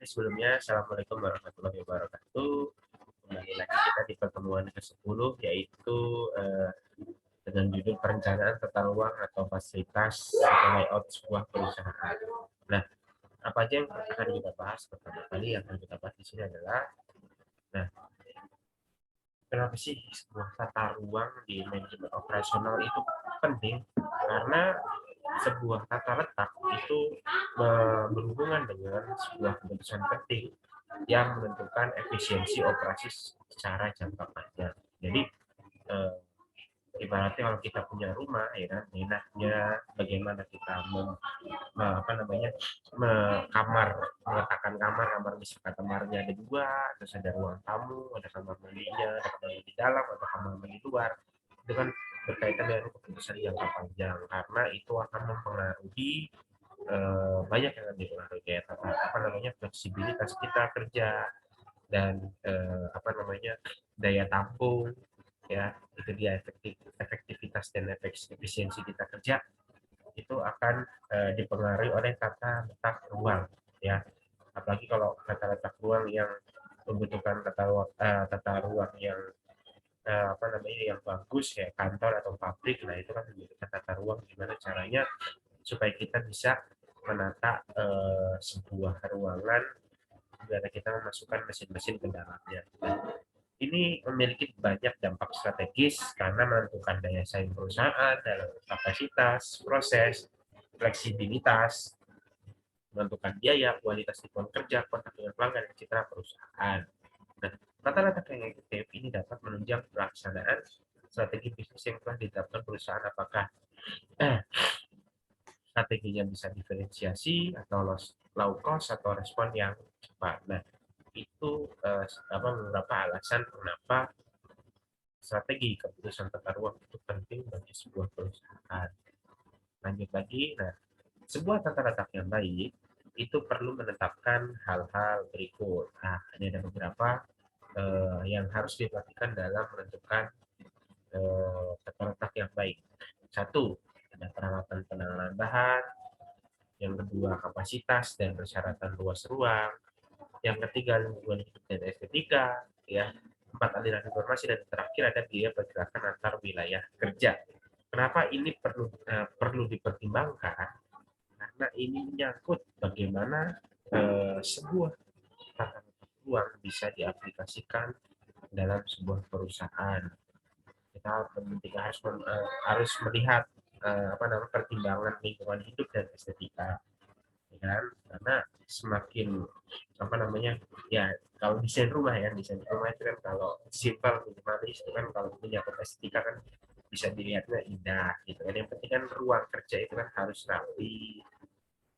Sebelumnya, Assalamualaikum warahmatullahi wabarakatuh. Kembali lagi kita di pertemuan ke-10, yaitu dengan judul perencanaan tata ruang atau fasilitas atau layout sebuah perusahaan. Nah, apa aja yang akan kita bahas? Pertama kali yang akan kita bahas di sini adalah, nah, kenapa sih sebuah tata ruang di manajemen operasional itu penting? Karena sebuah tata letak itu berhubungan dengan sebuah keputusan penting yang menentukan efisiensi operasi secara jangka panjang. Jadi eh, ibaratnya kalau kita punya rumah, ya kan, enaknya bagaimana kita apa namanya, kamar, meletakkan kamar misalkan kamarnya ada dua, terus ada ruang tamu, ada kamar mandinya, ada kamar mandi dalam atau kamar mandi luar. Itu kan berkaitan dengan keputusan jangka panjang, karena itu akan mempengaruhi banyak yang dipengaruhi, kayak apa namanya, fleksibilitas kita kerja, dan apa namanya, daya tampung, ya, itu dia, efektivitas dan efisiensi kita kerja itu akan dipengaruhi oleh tata letak ruang, ya. Apalagi kalau tata letak ruang yang membutuhkan tata ruang yang apa namanya, yang bagus, ya kantor atau pabrik. Nah, itu kan membutuhkan tata ruang gimana caranya supaya kita bisa menata sebuah ruangan bila kita memasukkan mesin-mesin ke dalamnya. Ini memiliki banyak dampak strategis karena menentukan daya saing perusahaan dalam kapasitas, proses, fleksibilitas, menentukan biaya, kualitas lingkungan kerja, kontak dengan pelanggan, dan citra perusahaan. Nah, rata-rata yang efektif ini dapat menunjang pelaksanaan strategi bisnis yang telah ditetapkan perusahaan, apakah strateginya bisa diferensiasi atau low cost atau respon yang cepat. Nah, itu beberapa alasan kenapa strategi keputusan tata ruang itu penting bagi sebuah perusahaan. Lanjut lagi, nah, sebuah tata letak yang baik itu perlu menetapkan hal-hal berikut. Nah, ini ada beberapa yang harus diperhatikan dalam menentukan tata letak yang baik. Satu, ada peralatan penanganan bahan. Yang kedua, kapasitas dan persyaratan luas ruang. Yang ketiga, lingkungan hidup dan estetika. Ya, empat, aliran informasi, dan terakhir ada biaya pergerakan antar wilayah kerja. Kenapa ini perlu dipertimbangkan? Karena ini menyangkut bagaimana sebuah tata ruang bisa diaplikasikan dalam sebuah perusahaan. Kita harus melihat apa namanya, pertimbangan lingkungan hidup dan estetika, ya kan? Karena semakin apa namanya, ya, kalau desain rumah itu kan kalau simple minimalis itu kan, kalau punya estetika kan bisa dilihatnya indah gitu kan. Yang penting kan ruang kerja itu kan harus rapi,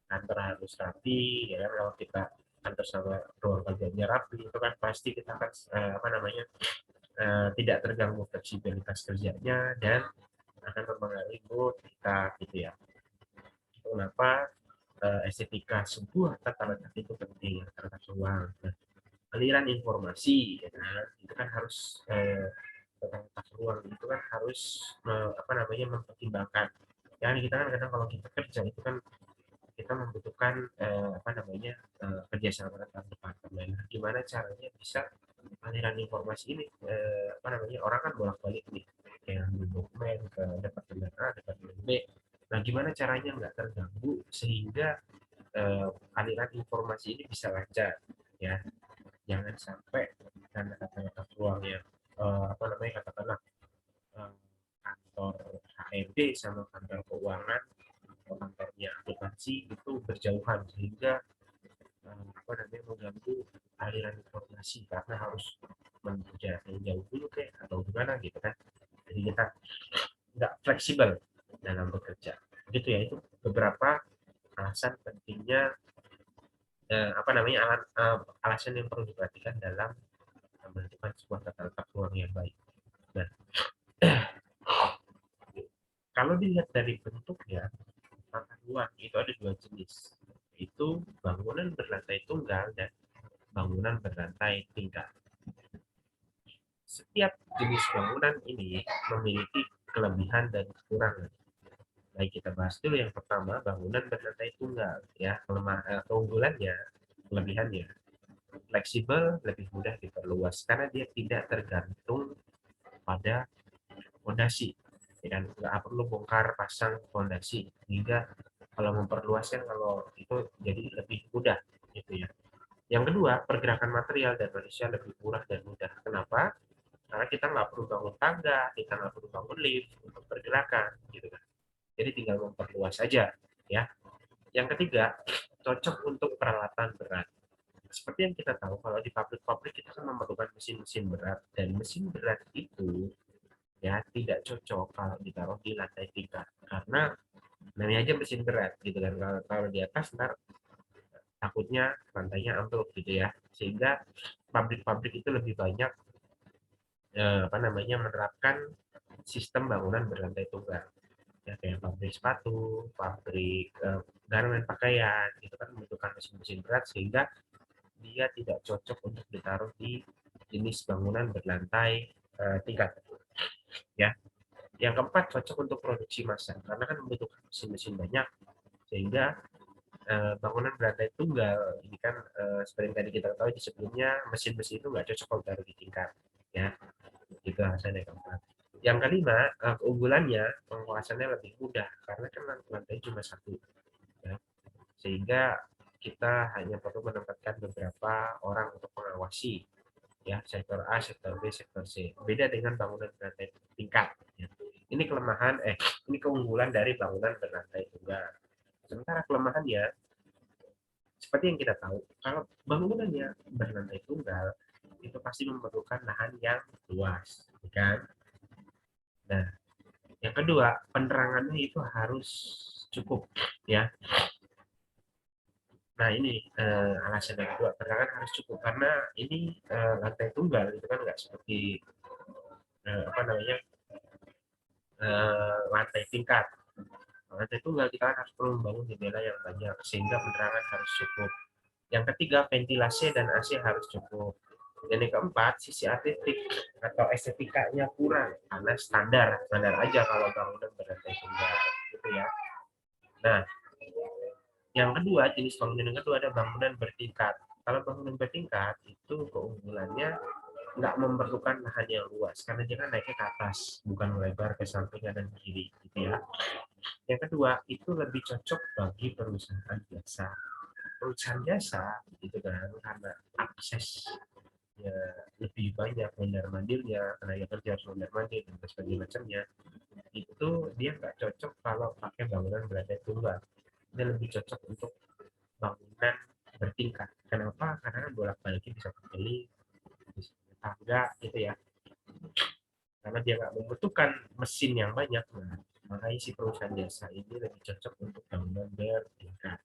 kantor harus rapi, ya kan. Kalau kita kantor sama ruang kerjanya rapi, itu kan pasti kita akan apa namanya, tidak terganggu fleksibilitas kerjanya dan akan mempengaruhi mood kita gitu ya. Itu kenapa estetika sebuah tata letak itu penting, tata ruang. Nah, aliran informasi, ya kan, itu kan harus tata letak ruang itu kan harus apa namanya, mempertimbangkan. Ya, kita kan kadang kalau kita kerja itu kan kita membutuhkan apa namanya, kerjasama antar departemen. Gimana caranya bisa aliran informasi ini, apa namanya, orang kan bolak-balik nih, yang dokumen ke departemen A, departemen B. Nah, gimana caranya nggak terganggu sehingga aliran informasi ini bisa lancar, ya. Jangan sampai karena kata-kata ruang yang apa namanya, katakanlah eh, kantor HRD sama kantor keuangan atau kantornya aplikasi itu berjauhan, sehingga apa namanya, mengganggu aliran informasi karena harus menuju jarak yang jauh dulu kayak atau gimana gitu kan. Jadi kita nggak fleksibel dalam bekerja gitu ya. Itu beberapa alasan pentingnya, apa namanya, alasan yang perlu diperhatikan dalam menentukan sebuah tata letak ruang yang baik. Nah, kalau dilihat dari bentuknya, tata ruang itu ada dua jenis, yaitu bangunan berlantai tunggal dan bangunan berlantai tingkat. Setiap jenis bangunan ini memiliki kelebihan dan kekurangan. Baik, kita bahas dulu yang pertama, bangunan berlantai tunggal, ya. Keunggulannya, kelebihannya. Fleksibel, lebih mudah diperluas karena dia tidak tergantung pada fondasi, dan nggak perlu bongkar pasang fondasi, hingga kalau memperluasnya, kalau itu jadi lebih mudah gitu ya. Yang kedua, pergerakan material dan manusia lebih murah dan mudah. Kenapa? Karena kita nggak perlu bangun tangga, kita nggak perlu bangun lift untuk pergerakan gitu kan. Jadi tinggal memperluas saja ya. Yang ketiga, cocok untuk peralatan berat. Seperti yang kita tahu, kalau di pabrik-pabrik kita kan memerlukan mesin-mesin berat, dan mesin berat itu ya tidak cocok kalau ditaruh di lantai tingkat, karena namanya aja mesin berat gitu kan. Kalau di atas ntar takutnya lantainya ambruk gitu ya, sehingga pabrik-pabrik itu lebih banyak menerapkan sistem bangunan berlantai tunggal ya, kayak pabrik sepatu, pabrik garmen pakaian itu kan membutuhkan mesin-mesin berat, sehingga dia tidak cocok untuk ditaruh di jenis bangunan berlantai tingkat ya. Yang keempat, cocok untuk produksi massal karena kan membutuhkan mesin-mesin banyak, sehingga bangunan berlantai tunggal ini kan seperti yang tadi kita ketahui di sebelumnya, mesin-mesin itu nggak cocok kalau taruh di tingkat ya. Itu alasan yang keempat. Yang kelima, keunggulannya pengawasannya lebih mudah karena kan lantai cuma satu ya. Sehingga kita hanya perlu menempatkan beberapa orang untuk mengawasi ya, sektor A, sektor B, sektor C. Beda dengan bangunan berlantai tingkat ya. Ini ini keunggulan dari bangunan berlantai tunggal. Sementara kelemahannya, seperti yang kita tahu, kalau bangunannya berlantai tunggal itu pasti memerlukan lahan yang luas, kan? Nah, yang kedua, penerangannya itu harus cukup ya. Nah, ini alasan yang kedua, penerangan harus cukup karena ini lantai tunggal itu kan nggak seperti eh, apa namanya lantai tingkat. Lantai tunggal kita kan harus perlu membangun jendela yang banyak, sehingga penerangan harus cukup. Yang ketiga, ventilasi dan AC harus cukup. Dan yang keempat, sisi estetik atau estetikanya kurang karena standar standar aja kalau bangunan berlantai tunggal gitu ya. Nah, yang kedua, jenis bangunan yang kedua ada bangunan bertingkat. Kalau bangunan bertingkat itu keunggulannya nggak memerlukan lahan yang luas karena dia kan naiknya ke atas, bukan melebar ke samping dan kiri gitu ya. Yang kedua, itu lebih cocok bagi perusahaan jasa. Perusahaan jasa gitu kan, karena akses ya lebih banyak, mondar mandirnya, tenaga kerja harus mondar mandir dan sebagainya macamnya, itu dia nggak cocok kalau pakai bangunan berlantai tunggal. Dia lebih cocok untuk bangunan bertingkat. Kenapa? Karena bolak baliknya bisa kebeli, bisa tangga gitu ya. Karena dia nggak membutuhkan mesin yang banyak. Nah, makanya si perusahaan jasa ini lebih cocok untuk bangunan bertingkat.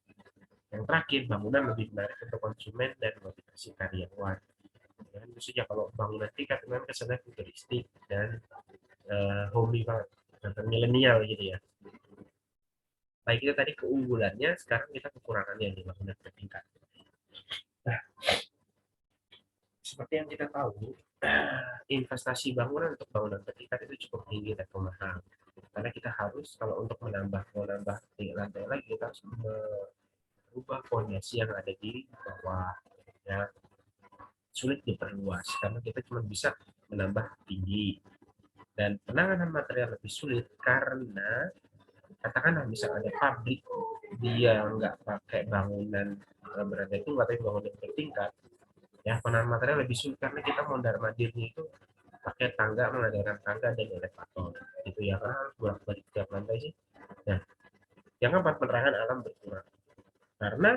Yang terakhir, bangunan lebih menarik untuk konsumen dan motivasi karyawan. Ya, tentu saja kalau bangunan tingkat memang kesannya futuristik dan homey banget, atau milenial gitu ya. Baik, itu tadi keunggulannya, sekarang kita kekurangannya di bangunan bertingkat. Nah, seperti yang kita tahu, investasi bangunan untuk bangunan bertingkat itu cukup tinggi dan mahal. Karena kita harus, kalau untuk mau nambah lantai lagi, kita harus merubah fondasi yang ada di bawah. Ya, sulit diperluas karena kita cuma bisa menambah tinggi, dan penanganan material lebih sulit karena katakanlah misal ada pabrik dia nggak pakai bangunan berada itu nggak pakai bangunan bertingkat ya, penanganan material lebih sulit karena kita mondar mandirnya itu pakai tangga, mengadakan tangga dan elevator gitu ya, karena harus bolak balik tiap lantai sih. Nah, yang keempat, penerangan alam berkurang karena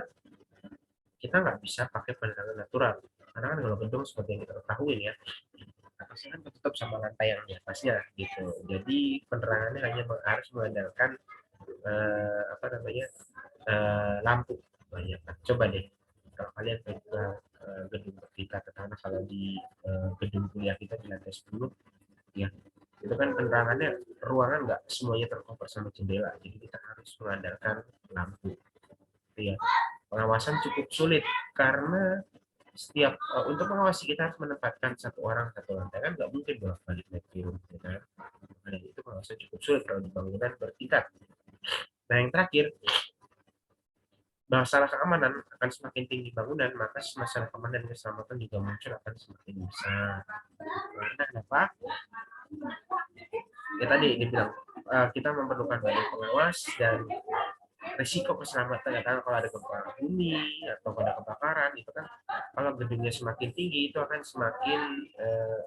kita nggak bisa pakai penerangan natural, karena kan kalau gedung seperti yang kita ketahui ya, atasnya kan tertutup sama lantai yang di atasnya gitu. Jadi penerangannya hanya harus mengandalkan lampu banyak. Nah, coba deh kalau kalian ke gedung kita, karena kalau di gedung kuliah kita di lantai 10 ya, itu kan penerangannya, ruangan nggak semuanya tercover sama jendela, jadi kita harus mengandalkan lampu gitu ya. Pengawasan cukup sulit karena setiap untuk mengawasi kita harus menempatkan satu orang satu lantai, kan nggak mungkin bolak balik naik turun ya kan. Nah, itu pengawasan cukup sulit kalau di bangunan bertingkat. Nah, yang terakhir, masalah keamanan akan semakin tinggi bangunan, maka masalah keamanan dan keselamatan juga muncul akan semakin besar. Karena kenapa? Ya tadi dibilang kita memerlukan banyak pengawas dan risiko keselamatan ya kan, kalau ada gempa bumi atau ada kebakaran itu kan, kalau gedungnya semakin tinggi itu akan semakin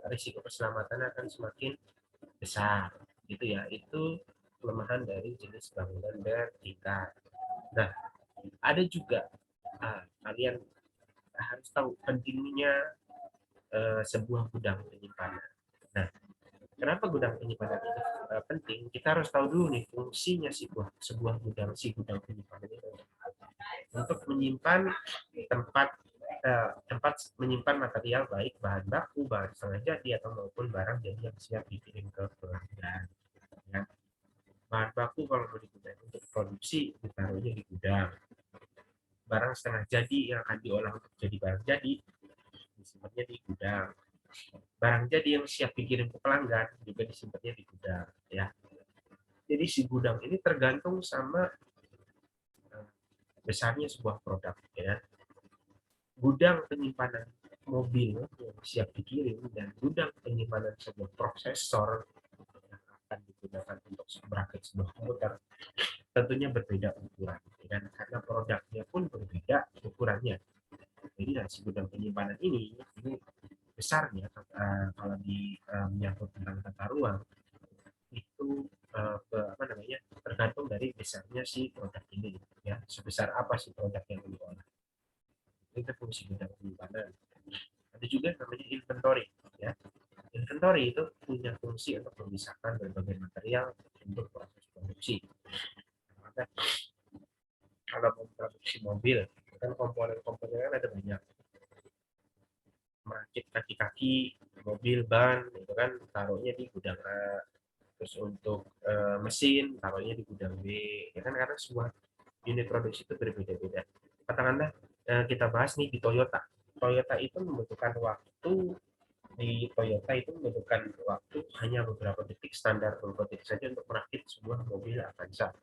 risiko keselamatan akan semakin besar gitu ya. Itu kelemahan dari jenis bangunan bertingkat. Nah, ada juga kalian harus tahu pentingnya sebuah gudang penyimpanan. Nah, kenapa gudang penyimpanan itu penting? Kita harus tahu dulu nih fungsinya sebuah gudang, gudang penyimpanan itu untuk menyimpan tempat tempat menyimpan material baik bahan baku, bahan setengah jadi atau maupun barang jadi yang siap dikirim ke pelanggan. Ya. Bahan baku kalau mau digunakan untuk produksi ditaruhnya di gudang. Barang setengah jadi yang akan diolah untuk jadi barang jadi disimpannya di gudang. Barang jadi yang siap dikirim ke pelanggan juga disimpannya di gudang. Ya. Jadi si gudang ini tergantung sama besarnya sebuah produk. Ya. Gudang penyimpanan mobil yang siap dikirim dan gudang penyimpanan sebuah prosesor yang akan digunakan untuk merakit sebuah komputer tentunya berbeda ukuran, dan karena produknya pun berbeda ukurannya. Jadi nasi gudang penyimpanan ini besarnya kalau di menyangkut tentang tata ruang itu apa namanya, tergantung dari besarnya si produk ini ya, sebesar apa si produk yang diolah. Itu fungsi gudang penyimpanan. Ada juga namanya inventory ya. Inventory itu punya fungsi untuk memisahkan berbagai material untuk proses produksi. Maka kalau memproduksi mobil kan komponen-komponennya ada banyak, merakit kaki-kaki mobil, ban itu kan taruhnya di gudang A, terus untuk mesin taruhnya di gudang B ya kan, karena semua unit produksi itu berbeda-beda. Katakanlah kita bahas nih di Toyota. Toyota itu membutuhkan waktu hanya beberapa detik, standar beberapa detik saja untuk merakit sebuah mobil Avanza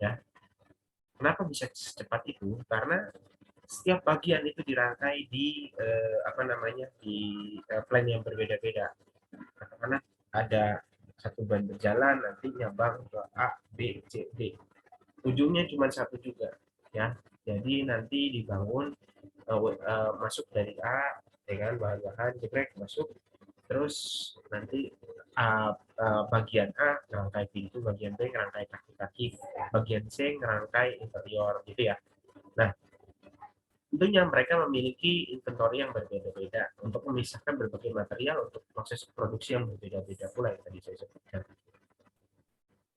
ya. Kenapa bisa secepat itu? Karena setiap bagian itu dirangkai di apa namanya, di plan yang berbeda-beda. Karena ada satu ban berjalan nanti nyambang ke A, B, C, D. Ujungnya cuma satu juga ya. Jadi nanti dibangun masuk dari A dengan bahan-bahan jebrek masuk, terus nanti bagian A ngerangkai pintu, bagian B ngerangkai kaki-kaki, bagian C ngerangkai interior gitu ya. Nah, tentunya mereka memiliki inventory yang berbeda-beda untuk memisahkan berbagai material untuk proses produksi yang berbeda-beda pula yang tadi saya sebutkan.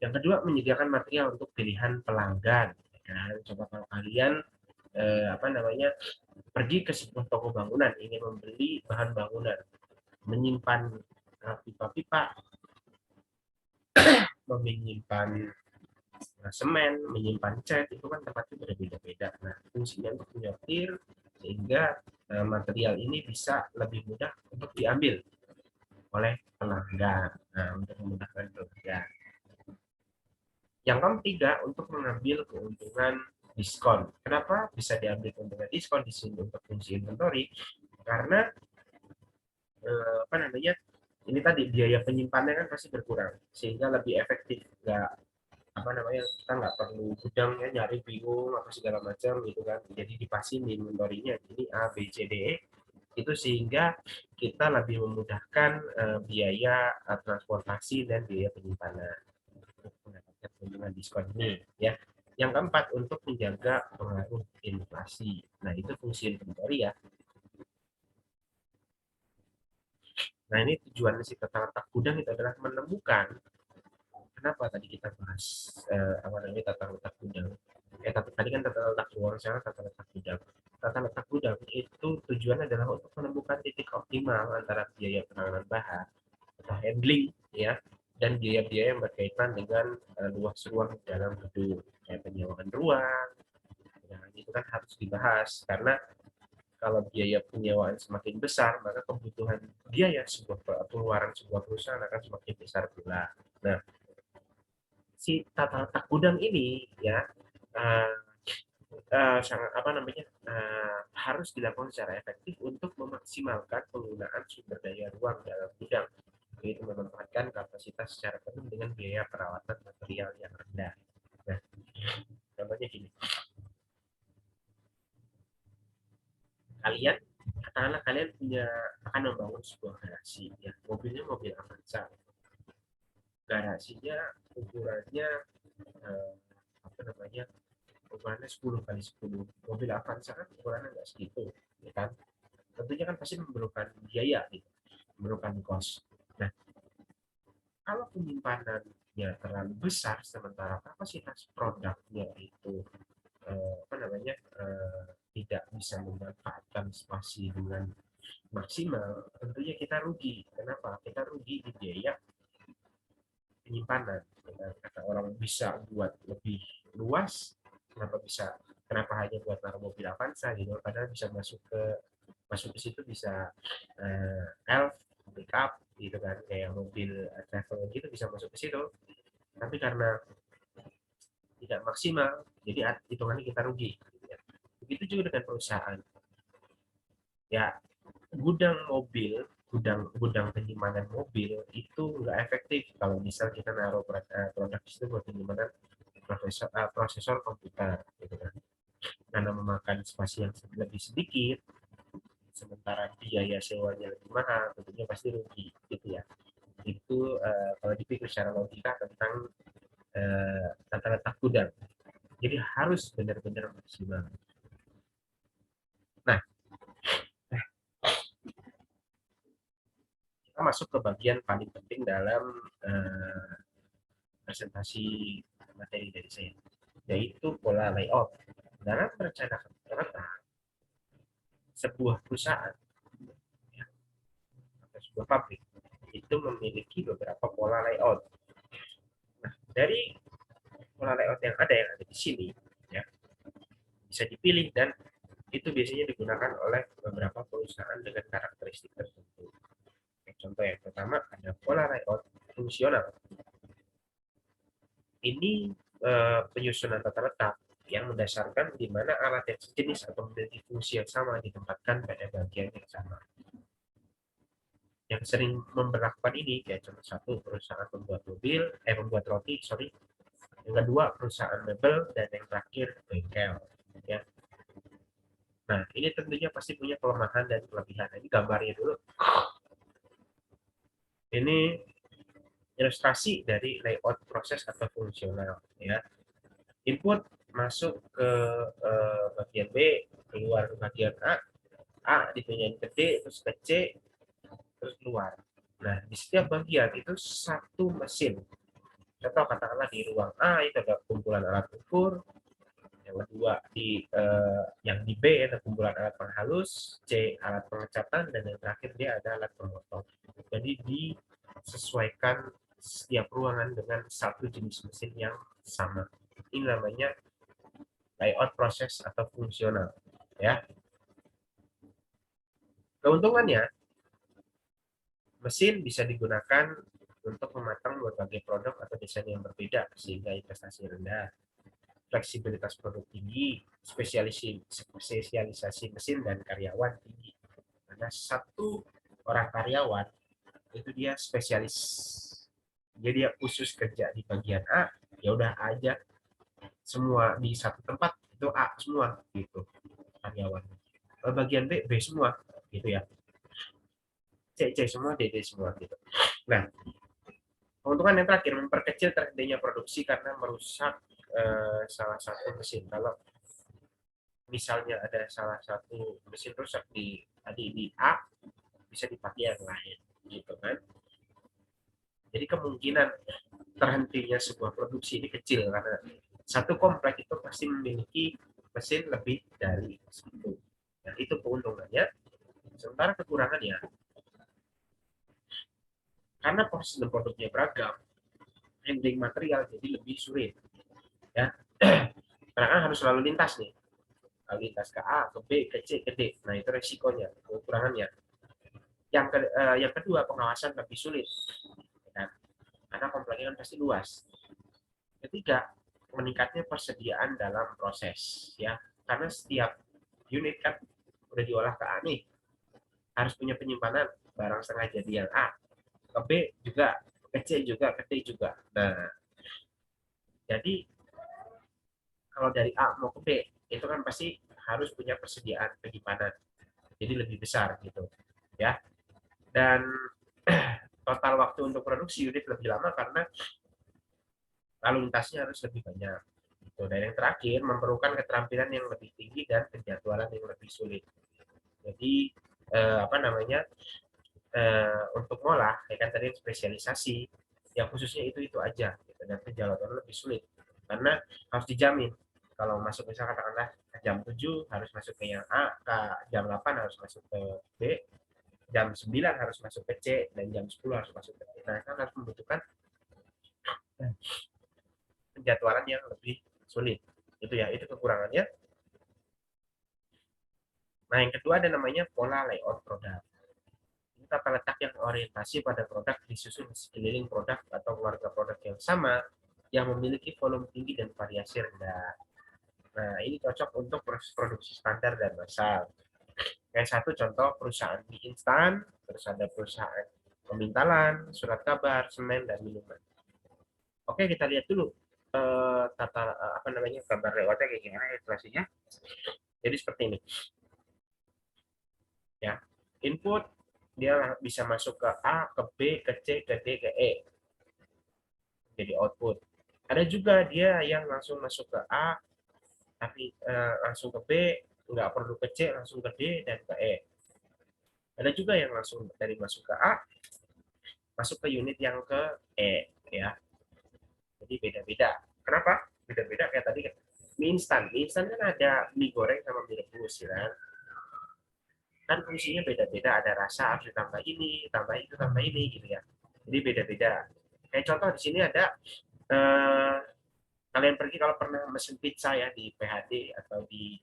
Yang kedua, menyediakan material untuk pilihan pelanggan. Nah, coba kalau kalian apa namanya, pergi ke sebuah toko bangunan ingin membeli bahan bangunan, menyimpan pipa-pipa, menyimpan semen, menyimpan cat, itu kan tempatnya berbeda-beda. Nah, fungsinya untuk menyortir sehingga material ini bisa lebih mudah untuk diambil oleh pelanggan. Nah, untuk memudahkan pelanggan. Yang ketiga, untuk mengambil keuntungan diskon. Kenapa bisa diambil keuntungan diskon di sini untuk fungsi inventory? Karena apa namanya, ini tadi biaya penyimpanannya kan pasti berkurang sehingga lebih efektif, nggak apa namanya, kita nggak perlu gudangnya nyari bingung apa segala macam gitu kan, jadi dipasin di inventory-nya ini A B C D E itu, sehingga kita lebih memudahkan biaya transportasi dan biaya penyimpanan untuk mendapatkan keuntungan diskon ini ya. Yang keempat, untuk menjaga pengaruh inflasi. Nah, itu fungsi inventory ya. Nah, ini tujuan si tata letak gudang itu adalah menemukan, kenapa tadi kita bahas apa namanya, tata letak gudang. Tadi kan tata letak ruang, sekarang tata letak gudang. Tata letak gudang itu tujuannya adalah untuk menemukan titik optimal antara biaya penanganan bahan atau handling ya, dan biaya-biaya yang berkaitan dengan luas ruang dalam gedung, kayak penyewaan ruang. Nah, itu kan harus dibahas karena kalau biaya penyewaan semakin besar, maka kebutuhan biaya pengeluaran sebuah perusahaan akan semakin besar pula. Nah, si tata letak gudang ini ya sangat harus dilakukan secara efektif untuk memaksimalkan penggunaan sumber daya ruang dalam gudang, yaitu memanfaatkan kapasitas secara penuh dengan biaya perawatan material yang rendah. Nah, contohnya gini, katakanlah kalian akan membangun sebuah garasi, ya, mobilnya mobil Avanza, garasinya ukurannya eh, ukurannya 10 kali 10, mobil Avanza kan ukurannya nggak segitu, ya kan? Tentunya kan pasti memerlukan biaya, gitu, memerlukan kos. Nah, kalau penyimpanannya terlalu besar sementara kapasitas produknya itu tidak bisa memanfaatkan spasi dengan maksimal, tentunya kita rugi. Kenapa? Kita rugi di biaya penyimpanan. Kata orang bisa buat lebih luas, kenapa hanya buat naruh mobil Avanza gitu, padahal bisa masuk ke situ bisa elf, pickup gitu kan, kayak mobil travel gitu bisa masuk ke situ, tapi karena tidak maksimal jadi hitungannya kita rugi. Begitu juga dengan perusahaan, ya, gudang mobil, gudang penyimpanan mobil itu nggak efektif kalau misal kita naruh produk itu buat penyimpanan prosesor komputer, gitu kan, karena memakan spasi yang lebih sedikit, sementara biaya sewanya lebih mahal, tentunya pasti rugi, gitu ya. Itu kalau dipikir secara logika tentang tata letak gudang. Jadi harus benar-benar maksimal. Nah, kita masuk ke bagian paling penting dalam presentasi materi dari saya, yaitu pola layout. Dalam perencanaan tata sebuah perusahaan, ya, atau sebuah pabrik itu memiliki beberapa pola layout. Nah, dari pola layout yang ada di sini, ya, bisa dipilih dan itu biasanya digunakan oleh beberapa perusahaan dengan karakteristik tertentu. Contoh yang pertama ada pola layout fungsional. Ini penyusunan tata letak yang mendasarkan di mana alat yang sejenis atau memiliki fungsi yang sama ditempatkan pada bagian yang sama. Yang sering memperlakukan ini kayak contoh satu, perusahaan membuat roti, sorry. Yang kedua, perusahaan mebel, dan yang terakhir bengkel, ya. Nah, ini tentunya pasti punya kelemahan dan kelebihan. Ini gambarnya dulu. Ini ilustrasi dari layout proses atau fungsional, ya. Input masuk ke bagian B, keluar ke bagian A dipindahin ke D, terus ke C, terus keluar. Nah, di setiap bagian itu satu mesin. Contoh katakanlah di ruang A itu ada kumpulan alat ukur, yang kedua yang di B ada kumpulan alat penghalus, C alat pengecatan, dan yang terakhir dia ada alat pemotong. Jadi disesuaikan setiap ruangan dengan satu jenis mesin yang sama. Ini namanya layout proses atau fungsional, ya. Keuntungannya, mesin bisa digunakan untuk mematang berbagai produk atau desain yang berbeda sehingga investasi rendah, fleksibilitas produk tinggi, spesialisasi mesin dan karyawan tinggi. Karena satu orang karyawan itu dia spesialis, jadi dia khusus kerja di bagian A, ya udah aja semua di satu tempat itu A semua gitu karyawan. Bagian B B semua gitu ya. C semua, D semua gitu. Nah, keuntungan yang terakhir memperkecil terjadinya produksi karena merusak salah satu mesin. Kalau misalnya ada salah satu mesin rusak di A, bisa dipakai yang lain, gitu kan? Jadi kemungkinan terhentinya sebuah produksi ini kecil karena satu komplek itu pasti memiliki mesin lebih dari satu. Nah, itu keuntungannya. Sementara kekurangannya, karena proses dan produknya beragam, handling material jadi lebih sulit, ya. Karena kan harus selalu lintas nih, lalu lintas ke A, ke B, ke C, ke D. Nah, itu resikonya, kekurangannya. Yang kedua, pengawasan lebih sulit, ya, karena kompleknya kan pasti luas. Ketiga, meningkatnya persediaan dalam proses, ya. karena setiap unit kan udah diolah ke A nih, harus punya penyimpanan barang setengah jadi yang A, ke B juga, ke C juga, ke D juga. Nah, jadi kalau dari A mau ke B itu kan pasti harus punya persediaan penyimpanan, jadi lebih besar gitu ya. Dan total waktu untuk produksi unit lebih lama karena lalu lintasnya harus lebih banyak gitu. Dan yang terakhir memerlukan keterampilan yang lebih tinggi dan penjadwalan yang lebih sulit. Jadi apa namanya, untuk ngolah ya kan tadi spesialisasi yang khususnya itu aja gitu. Dan penjadwalan lebih sulit karena harus dijamin kalau masuk misalnya katakanlah jam 7 harus masuk ke yang A, jam 8 harus masuk ke B, jam 9 harus masuk ke C, dan jam 10 harus masuk ke D. Nah, kan harus membutuhkan penjadwalan yang lebih sulit. Itu ya, itu kekurangannya. Nah, yang kedua ada namanya pola layout produk. Ini tata letak yang orientasi pada produk disusun di sekeliling produk atau keluarga produk yang sama yang memiliki volume tinggi dan variasi rendah. Nah, ini cocok untuk proses produksi standar dan massal. Kayak satu contoh perusahaan mie instan, terus ada perusahaan pemintalan, surat kabar, semen, dan minuman. Oke, kita lihat dulu apa namanya gambar layoutnya kayak gimana ilustrasinya. Jadi seperti ini. Ya, input dia bisa masuk ke A, ke B, ke C, ke D, ke E. Jadi output. Ada juga dia yang langsung masuk ke A, tapi langsung ke B, nggak perlu ke C, langsung ke D dan ke E. Ada juga yang langsung dari masuk ke A, masuk ke unit yang ke E, ya. Jadi beda-beda. Kenapa? Beda-beda kayak tadi kan. Mie instan. Mie instan kan ada mie goreng sama mie rebus, ya kan? Kan fungsinya beda-beda. Ada rasa harus ditambah ini, tambah itu, tambah ini, gitu ya. Jadi beda-beda. Kayak contoh di sini ada eh, kalian pergi kalau pernah mesin pizza ya di PHD atau di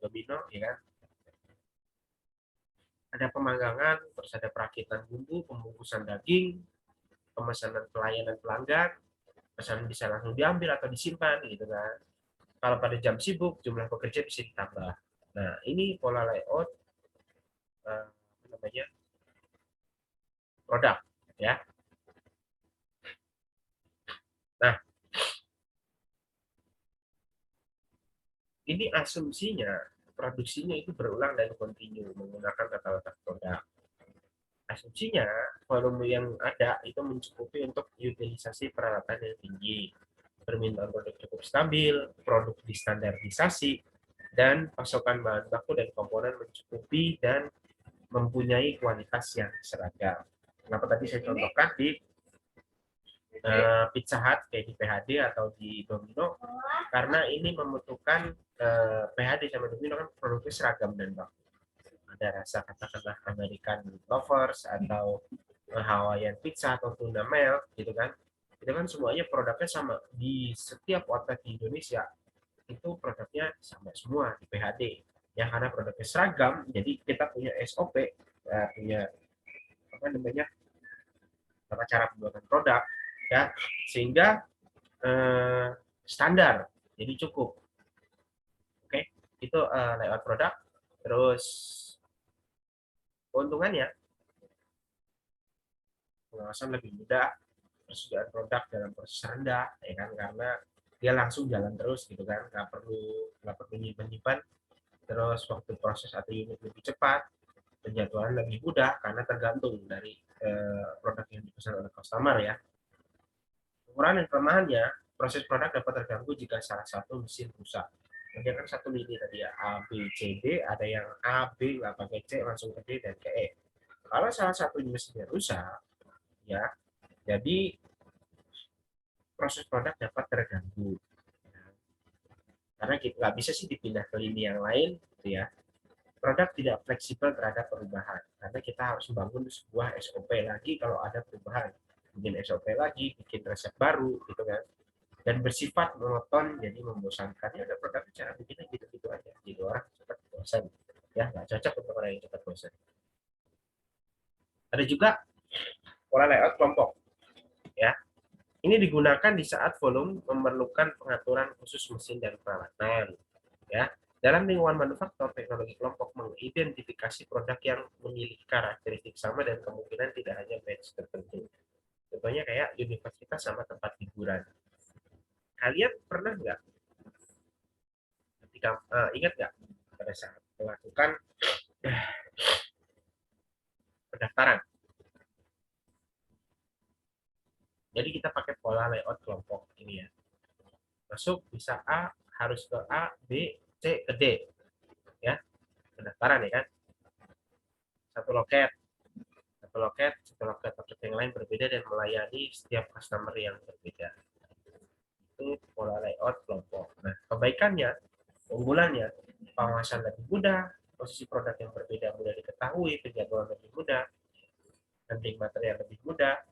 Domino, ya kan? Ada pemanggangan, terus ada perakitan bumbu, pembungkusan daging, pemesanan pelayanan pelanggan, pesanan bisa langsung diambil atau disimpan, gitu kan? Kalau pada jam sibuk, jumlah pekerja bisa ditambah. Nah, ini pola layout apa namanya produk, ya. Nah, ini asumsinya produksinya itu berulang dan kontinu menggunakan tata letak produk. Asumsinya volume yang ada itu mencukupi untuk utilisasi peralatan yang tinggi, permintaan produk cukup stabil, produk distandarisasi, dan pasokan bahan baku dan komponen mencukupi dan mempunyai kualitas yang seragam. Kenapa tadi saya contohkan di Pizza Hut kayak di PHD atau di Domino, karena ini membutuhkan PHD sama Domino kan produknya seragam dan baku. Ada rasa katakanlah American Lovers atau Hawaiian Pizza atau Tuna Melt gitu kan. Itu kan semuanya produknya sama di setiap outlet di Indonesia. Itu produknya sama semua di PHD. Ya karena produknya seragam, jadi kita punya SOP, punya apa namanya tata cara pembuatan produk, ya sehingga standar, jadi cukup. Oke, itu layout produk. Terus keuntungannya pengawasan lebih mudah, persediaan produk dalam proses rendah, ya kan karena dia langsung jalan terus gitu kan, nggak perlu nyimpan. Terus waktu proses atau unit lebih cepat, penjadwalan lebih mudah karena tergantung dari produk yang dipesan oleh customer ya. Kekurangan dan kelemahannya, proses produk dapat terganggu jika salah satu mesin rusak. Jadi kan satu lini tadi ya, A, B, C, D, ada yang A, B, nggak pakai C, langsung ke D dan ke E. Kalau salah satu mesinnya rusak, ya, jadi proses produk dapat terganggu. Karena kita nggak bisa sih dipindah ke lini yang lain, gitu ya. Produk tidak fleksibel terhadap perubahan, karena kita harus membangun sebuah SOP lagi kalau ada perubahan. Bikin SOP lagi, bikin resep baru, gitu kan. Dan bersifat monoton, jadi membosankan. Ya ada produk cara bikinnya gitu-gitu aja. Jadi orang cepat bosan. Ya, nggak cocok untuk orang yang cepat bosan. Ada juga pola layout kelompok. Ya, ini digunakan di saat volume memerlukan pengaturan khusus mesin dan peralatan. Ya, dalam lingkungan manufaktur, teknologi kelompok mengidentifikasi produk yang memiliki karakteristik sama dan kemungkinan tidak hanya batch tertentu. Contohnya kayak universitas sama tempat hiburan. Kalian pernah nggak ketika ingat nggak pada saat melakukan pendaftaran? Jadi kita pakai pola layout kelompok ini ya. Masuk bisa A, harus ke A, B, C, ke D. Ya, pendaftaran ya kan. Satu loket, satu loket yang lain berbeda dan melayani setiap customer yang berbeda. Itu pola layout kelompok. Nah, kebaikannya, unggulannya, pengawasan lebih mudah, posisi produk yang berbeda mudah diketahui, penjadwalan lebih mudah, handling material lebih mudah.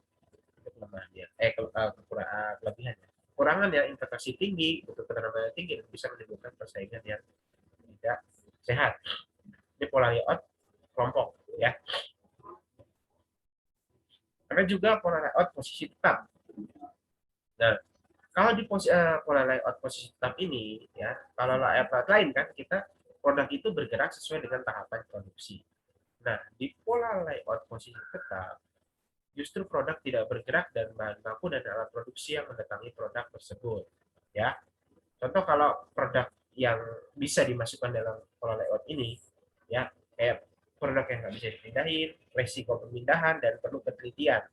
Itu kelemahannya. Kelebihannya. Kekurangannya, investasi tinggi, butuh keterampilan tinggi, dan bisa menimbulkan persaingan yang tidak sehat. Ini pola layout kelompok ya. Ada juga pola layout posisi tetap. Nah, kalau di pola layout posisi tetap ini ya, kalau layout lain kan kita produk itu bergerak sesuai dengan tahapan produksi. Nah, di pola layout posisi tetap justru produk tidak bergerak dan bahan baku dan alat produksi yang mendatangi produk tersebut. Ya, contoh kalau produk yang bisa dimasukkan dalam pola layout ini, ya kayak produk yang nggak bisa dipindahin, resiko pemindahan dan perlu penelitian.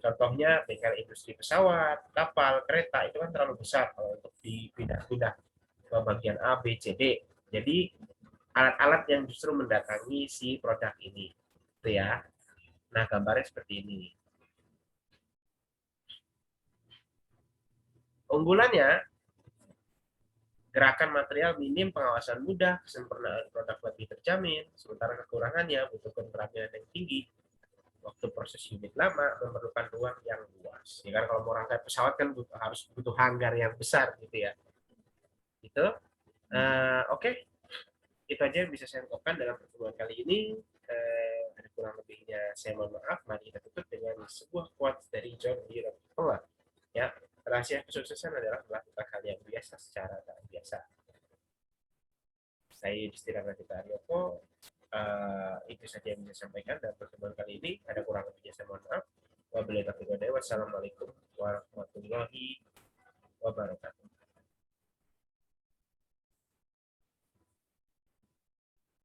Contohnya bengkel industri pesawat, kapal, kereta itu kan terlalu besar kalau untuk dipindah-pindah ke bagian A, B, C, D. Jadi alat-alat yang justru mendatangi si produk ini, itu ya. Nah gambarnya seperti ini. Unggulannya gerakan material minim, pengawasan mudah, kesempurnaan produk lebih terjamin, sementara kekurangannya butuh keterampilan yang tinggi, waktu proses unit lama, memerlukan ruang yang luas. Ya kan kalau mau rangkai pesawat kan harus butuh hanggar yang besar gitu ya. Itu oke, itu aja yang bisa saya ungkapkan dalam pertemuan kali ini. Ada kurang lebihnya saya mohon maaf. Mari kita tutup dengan sebuah quotes dari John D. Rockefeller. Ya, rahasia kesuksesan adalah melakukan hal yang biasa secara tak biasa. Saya Yudhistira Radita Aryoko. Itu saja yang bisa saya sampaikan dalam pertemuan kali ini. Ada kurang lebihnya saya mohon maaf. Wassalamualaikum warahmatullahi wabarakatuh.